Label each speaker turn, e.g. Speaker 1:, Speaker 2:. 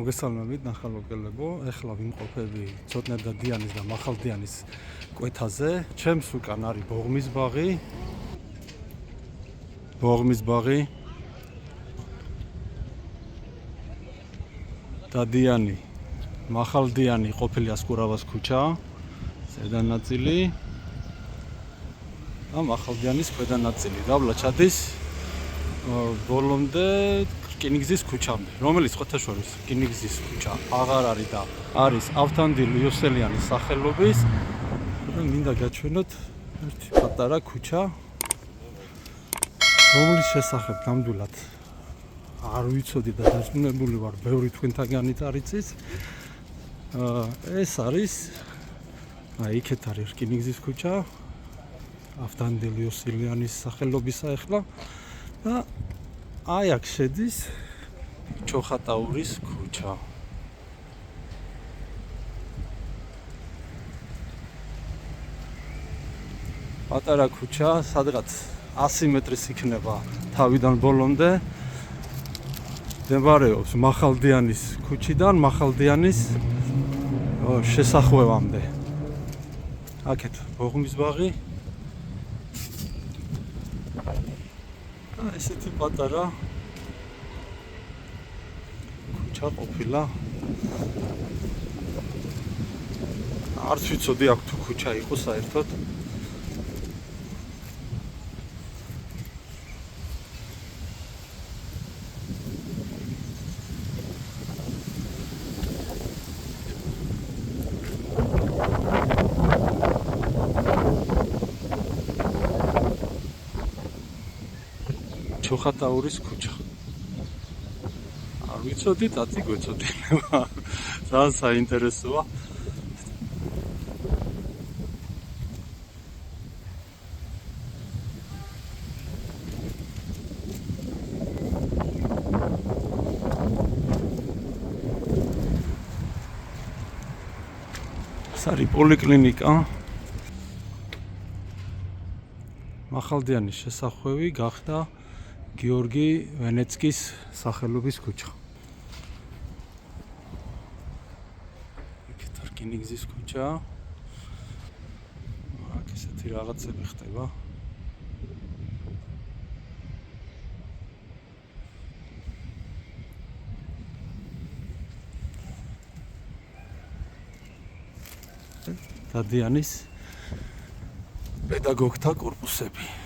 Speaker 1: მოგესალმებით ნახალოკელებო, ეხლა ვიმყოფები ცოტნე და დიანის და მახალდიანის კვეთაზე. ჩემს უკან არის ბოღმის ბაღი. დადიანი, მახალდიანი ყოფილი ასკურავას ქუჩა, ზედა ნაწილი და მახალდიანის ქვედა ნაწილი. დაბლა ჩადის ბოლომდე რკინიგზის ქუჩამდე, რომელიც ხოთაშორის რკინიგზის ქუჩა აღარ არის და არის ავთანდილ იოსელიანის სახელობის. და მინდა გაჩვენოთ ერთი პატარა ქუჩა, რომლის შესახებ ნამდვილად არ ვიცოდი და დარწმუნებული ვარ, ბევრი თქვენთაგანით არ იცის. ეს არის იქეთ არის რკინიგზის ქუჩა, ავთანდილ იოსელიანის სახელობისა ეხლა და აი აქ შედის ჩოხატაურის ქუჩა. პატარა ქუჩა, სადღაც 100 მეტრის იქნება თავიდან ბოლომდე. მდებარეობს მახალდიანის ქუჩიდან მახალდიანის შესახვევამდე. აქეთ ბოღმის ბაღი. ესეთი პატარა ქუჩა ყოფილა. არც ვიცოდი აქ თუ ქუჩა იყო საერთოდ. ჩოხატაურის ქუჩა. არ ვიცოდი, დაწი გვეწოდება. ძალიან საინტერესოა. ეს არის პოლიკლინიკა. მახალდიანის შესახვევი გახდა გიორგი ვენეცკის სახელობის ქუჩა. იქეთ რკინიგზის ქუჩა. აქ ესეთი რაღაცები ხდება. დადიანის პედაგოგთა კორპუსები.